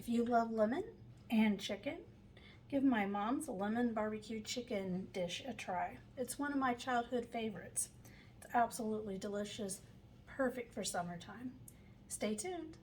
If you love lemon and chicken, give my mom's lemon barbecue chicken dish a try. It's one of my childhood favorites. It's absolutely delicious, perfect for summertime. Stay tuned.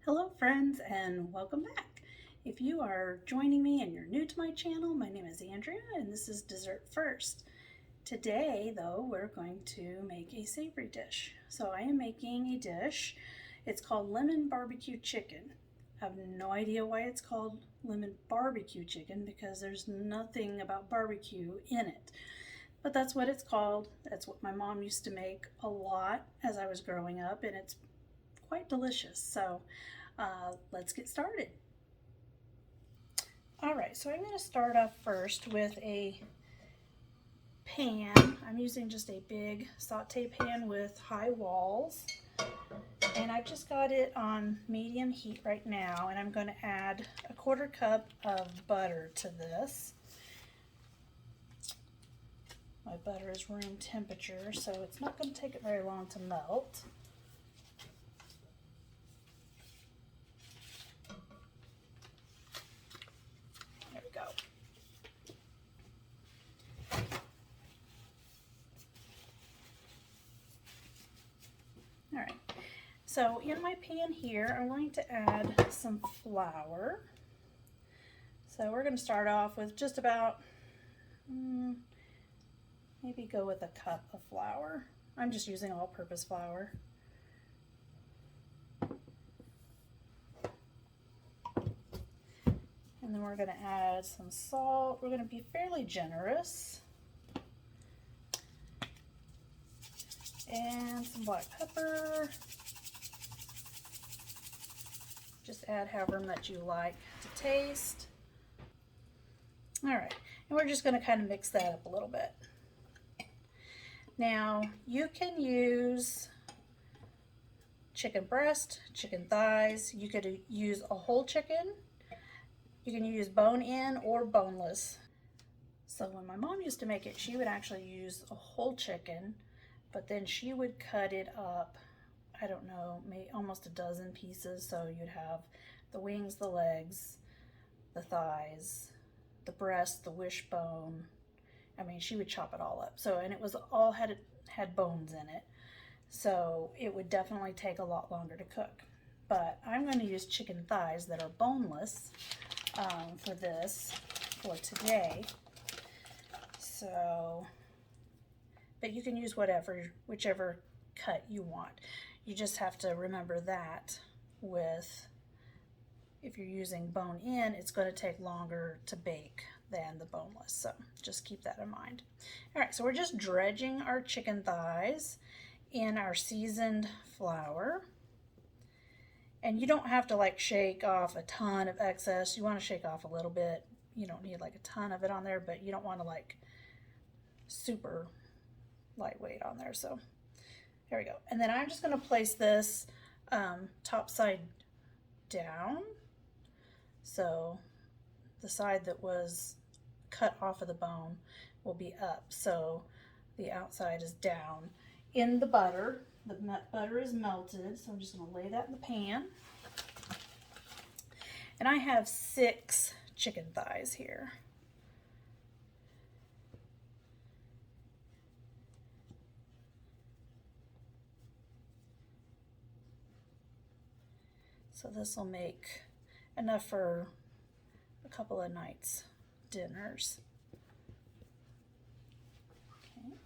Hello friends and welcome back. If you are joining me and you're new to my channel, my name is Andrea and this is Dessert First. Today though we're going to make a savory dish. So I am making a dish. It's called lemon barbecue chicken. I have no idea why it's called lemon barbecue chicken because there's nothing about barbecue in it. But that's what it's called. That's what my mom used to make a lot as I was growing up, and it's quite delicious. So let's get started. All right, so I'm going to start off first with a pan. I'm using just a big saute pan with high walls, and I've just got it on medium heat right now, and I'm going to add a 1/4 cup of butter to this. My butter is room temperature, so it's not going to take it very long to melt. There we go. All right, so in my pan here, I'm going to add some flour. So we're going to start off with just about, maybe go with a cup of flour. I'm just using all-purpose flour. And then we're going to add some salt. We're going to be fairly generous. And some black pepper. Just add however much you like to taste. All right, and we're just going to kind of mix that up a little bit. Now, you can use chicken breast, chicken thighs. You could use a whole chicken. You can use bone-in or boneless. So when my mom used to make it, she would actually use a whole chicken, but then she would cut it up, I don't know, maybe almost a dozen pieces. So you'd have the wings, the legs, the thighs, the breast, the wishbone. I mean, she would chop it all up. So, and it was all had bones in it. So it would definitely take a lot longer to cook. But I'm going to use chicken thighs that are boneless for this, for today. So, but you can use whichever cut you want. You just have to remember that with, if you're using bone-in, it's going to take longer to bake than the boneless. So just keep that in mind. All right, so we're just dredging our chicken thighs in our seasoned flour. And you don't have to like shake off a ton of excess. You want to shake off a little bit. You don't need like a ton of it on there, but you don't want to like super lightweight on there. So there we go. And then I'm just going to place this top side down. So the side that was cut off of the bone will be up. So the outside is down. In the butter, the butter is melted. So I'm just going to lay that in the pan. And I have 6 chicken thighs here. So this will make enough for a couple of nights' dinners. Okay.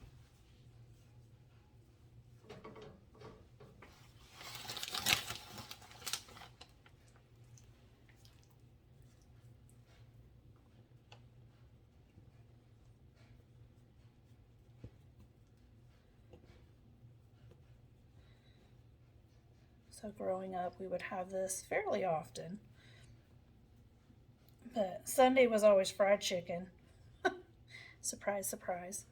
So growing up, we would have this fairly often. But Sunday was always fried chicken. Surprise, surprise.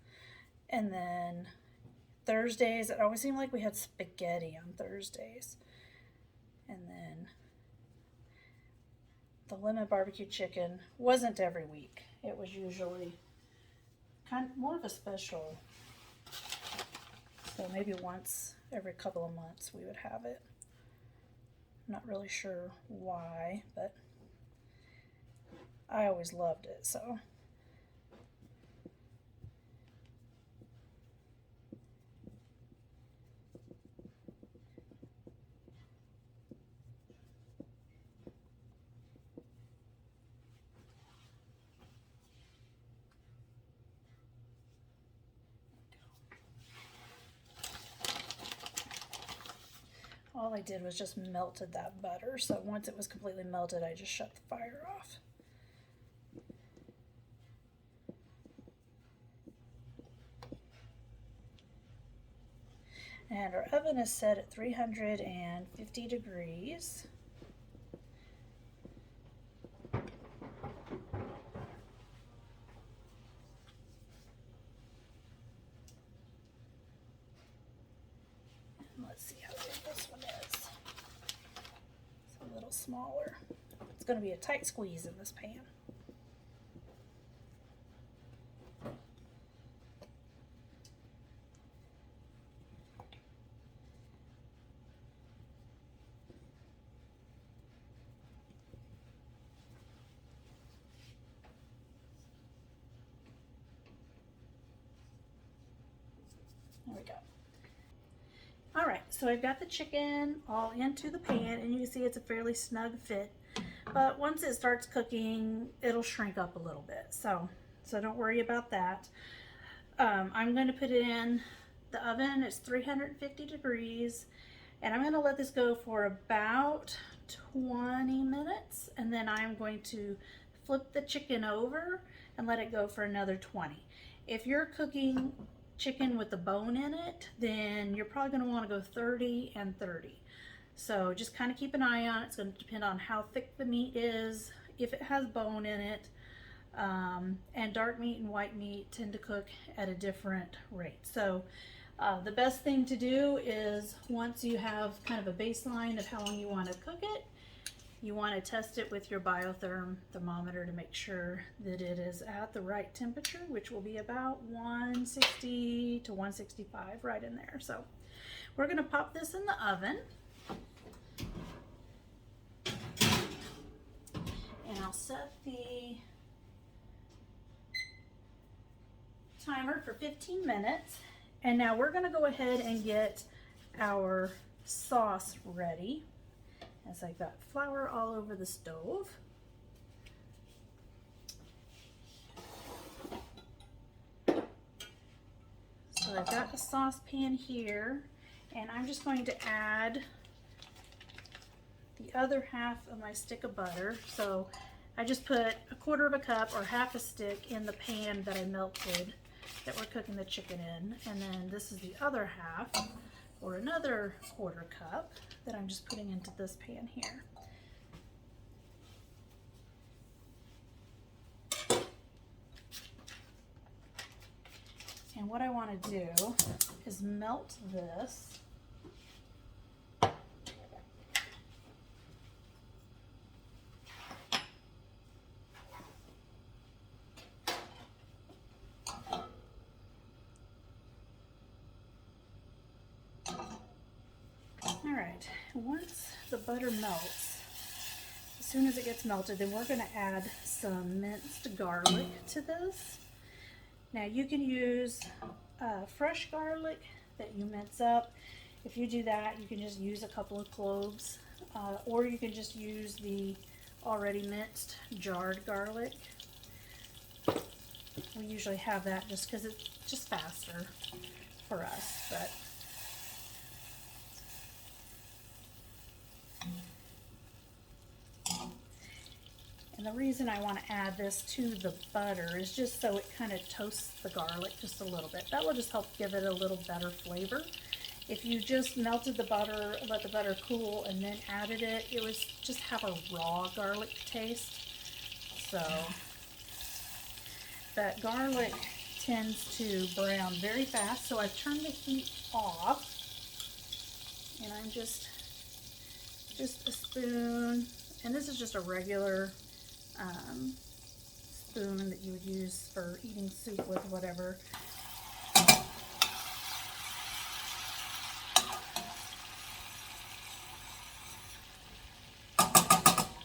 And then Thursdays, it always seemed like we had spaghetti on Thursdays. And then the lemon barbecue chicken wasn't every week. It was usually kind of more of a special. So maybe once every couple of months we would have it. I'm not really sure why, but I always loved it, so. All I did was just melted that butter, so once it was completely melted, I just shut the fire off. And our oven is set at 350 degrees. Let's see how big this one is. It's a little smaller. It's going to be a tight squeeze in this pan. There we go. All right, so I've got the chicken all into the pan, and you can see it's a fairly snug fit. But once it starts cooking, it'll shrink up a little bit. So don't worry about that. I'm going to put it in the oven. It's 350 degrees, and I'm going to let this go for about 20 minutes, and then I'm going to flip the chicken over and let it go for another 20. If you're cooking chicken with the bone in it, then you're probably going to want to go 30 and 30. So just kind of keep an eye on it. It's going to depend on how thick the meat is, if it has bone in it. And dark meat and white meat tend to cook at a different rate. So the best thing to do is, once you have kind of a baseline of how long you want to cook it, you want to test it with your biotherm thermometer to make sure that it is at the right temperature, which will be about 160 to 165, right in there. So we're going to pop this in the oven. And I'll set the timer for 15 minutes. And now we're going to go ahead and get our sauce ready, as I've got flour all over the stove. So I've got a saucepan here, and I'm just going to add the other half of my stick of butter. So I just put 1/4 of a cup or half a stick in the pan that I melted that we're cooking the chicken in, and then this is the other half, or another 1/4 cup, that I'm just putting into this pan here. And what I want to do is melt this. Alright, once the butter melts, as soon as it gets melted, then we're going to add some minced garlic to this. Now you can use fresh garlic that you mince up. If you do that, you can just use a couple of cloves, or you can just use the already minced jarred garlic. We usually have that just because it's just faster for us, but and the reason I want to add this to the butter is just so it kind of toasts the garlic just a little bit. That will just help give it a little better flavor. If you just melted the butter, let the butter cool, and then added it, it would just have a raw garlic taste. So that garlic tends to brown very fast, so I've turned the heat off, and I'm just a spoon, and this is just a regular spoon that you would use for eating soup with whatever.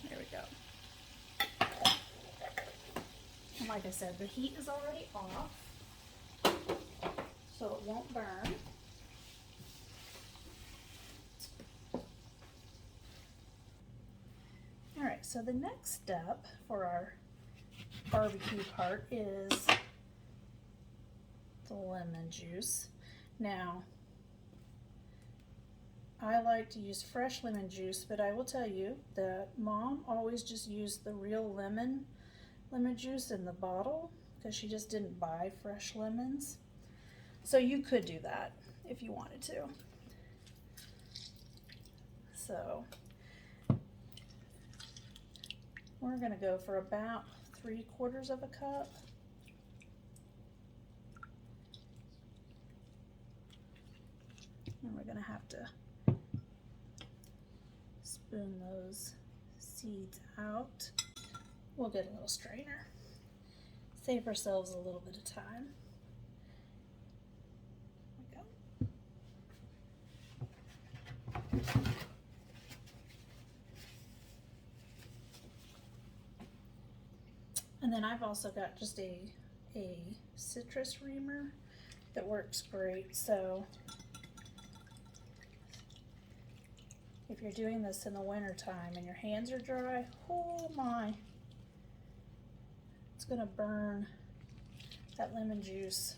There we go. And like I said, the heat is already off, so it won't burn. All right, so the next step for our barbecue part is the lemon juice. Now, I like to use fresh lemon juice, but I will tell you that Mom always just used the real lemon juice in the bottle because she just didn't buy fresh lemons. So you could do that if you wanted to. So we're going to go for about 3/4 of a cup. And we're going to have to spoon those seeds out. We'll get a little strainer. Save ourselves a little bit of time. There we go. And then I've also got just a citrus reamer that works great. So if you're doing this in the winter time and your hands are dry, oh my, it's gonna burn that lemon juice.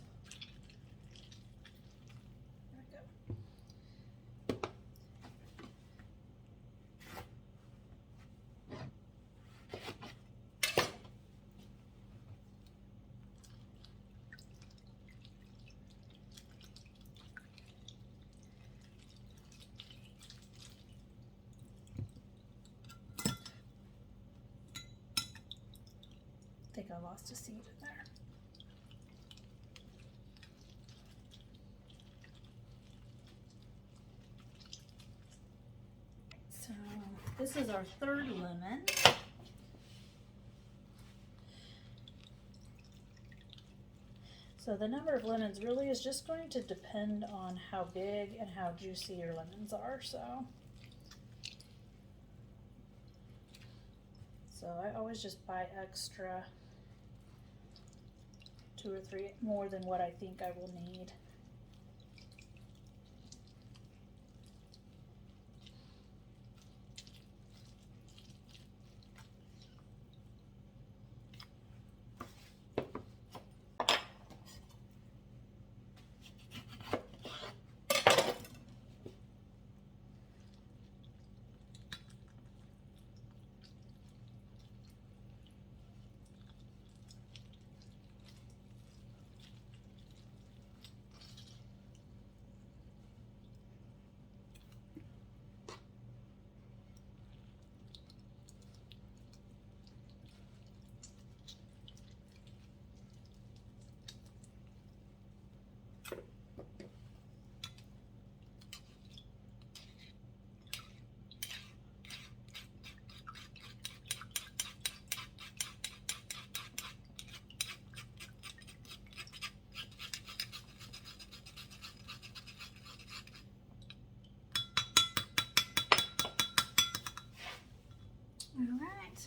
There we go. I think I lost a seed in there. So this is our third lemon. So the number of lemons really is just going to depend on how big and how juicy your lemons are. So I always just buy extra, 2 or 3 more than what I think I will need. All right.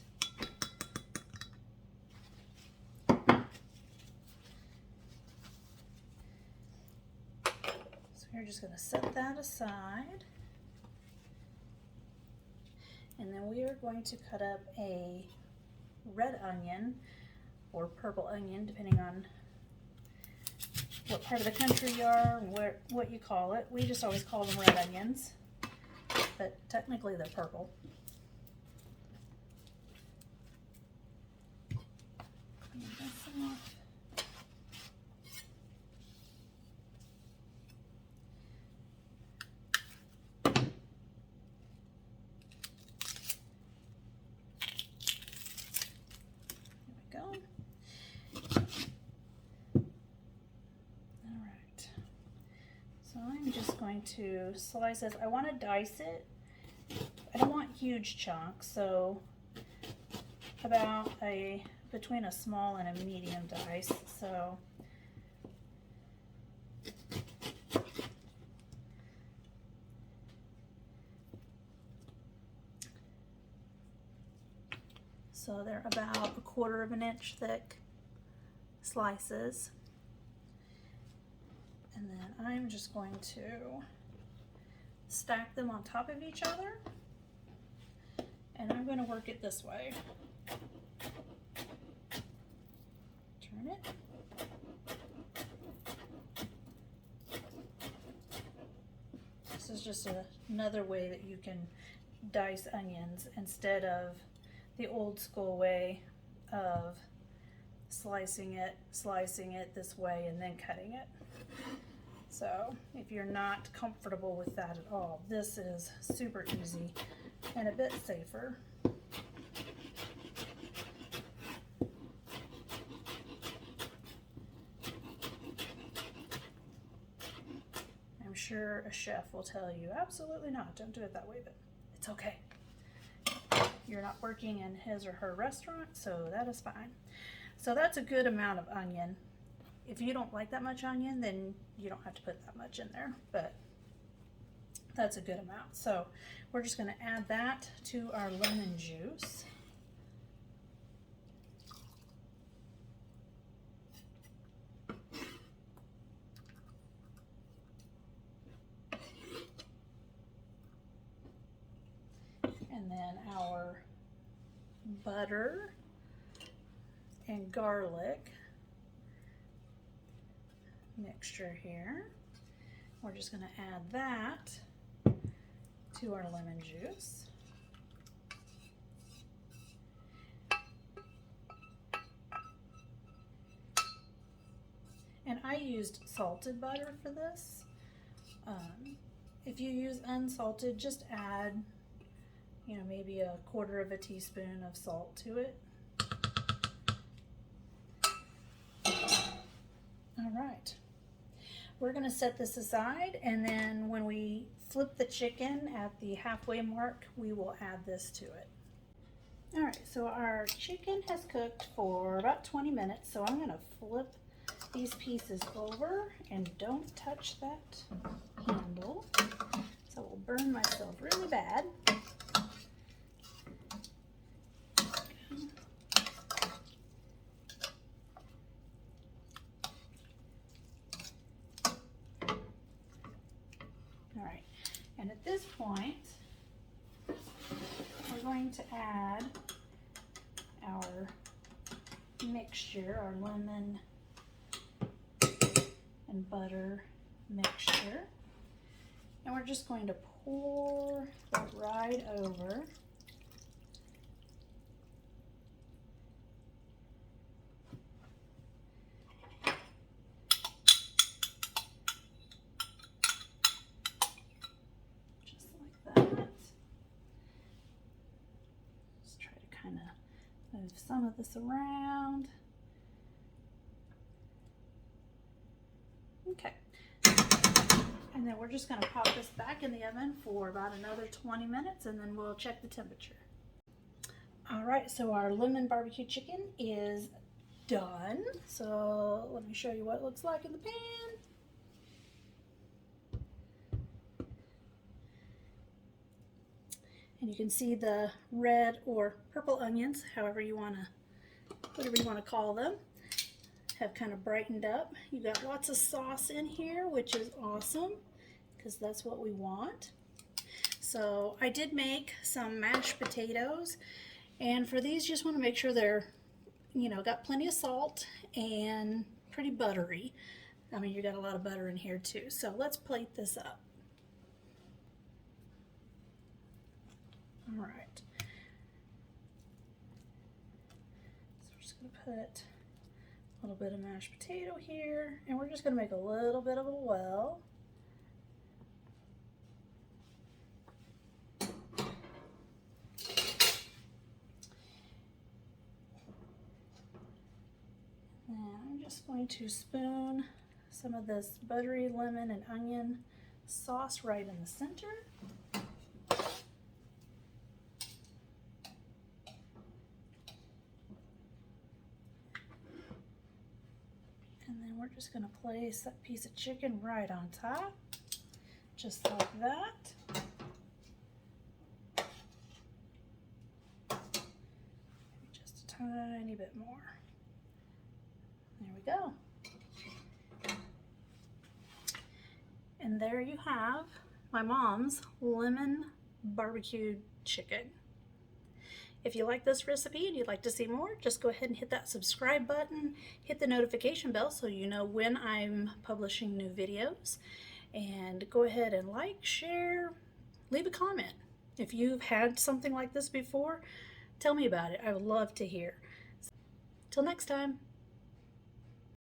So we're just going to set that aside. And then we are going to cut up a red onion or purple onion, depending on what part of the country you are and what you call it. We just always call them red onions, but technically they're purple. going to slice this. I want to dice it. I don't want huge chunks, so about between a small and a medium dice. So they're about 1/4 of an inch thick slices. And then I'm just going to stack them on top of each other. And I'm going to work it this way. Turn it. This is just another way that you can dice onions instead of the old school way of slicing it this way and then cutting it. So if you're not comfortable with that at all, this is super easy and a bit safer. I'm sure a chef will tell you, absolutely not, don't do it that way, but it's okay. You're not working in his or her restaurant, so that is fine. So that's a good amount of onion. If you don't like that much onion, then you don't have to put that much in there, but that's a good amount. So we're just going to add that to our lemon juice. And then our butter and garlic mixture here. We're just going to add that to our lemon juice. And I used salted butter for this. If you use unsalted, just add, maybe 1/4 of a teaspoon of salt to it. All right. We're going to set this aside, and then when we flip the chicken at the halfway mark, we will add this to it. All right, so our chicken has cooked for about 20 minutes, so I'm going to flip these pieces over, and don't touch that handle, so I will burn myself really bad. All right, and at this point, we're going to add our mixture, our lemon and butter mixture, and we're just going to pour that right over. Just like that. Just try to kind of move some of this around. Okay, and then we're just going to pop this back in the oven for about another 20 minutes, and then we'll check the temperature. All right, so our lemon barbecue chicken is done. So let me show you what it looks like in the pan. And you can see the red or purple onions, whatever you want to call them, have kind of brightened up. You got lots of sauce in here, which is awesome because that's what we want. So I did make some mashed potatoes, and for these, just want to make sure they're, got plenty of salt and pretty buttery. I mean, you got a lot of butter in here too. So let's plate this up. All right. So we're just going to put a little bit of mashed potato here, and we're just going to make a little bit of a well. And I'm just going to spoon some of this buttery lemon and onion sauce right in the center. And then we're just going to place that piece of chicken right on top, just like that. Maybe just a tiny bit more. There we go. And there you have my mom's lemon barbecued chicken. If you like this recipe and you'd like to see more, just go ahead and hit that subscribe button, hit the notification bell so you know when I'm publishing new videos, and go ahead and like, share, leave a comment. If you've had something like this before, tell me about it. I would love to hear. Till next time.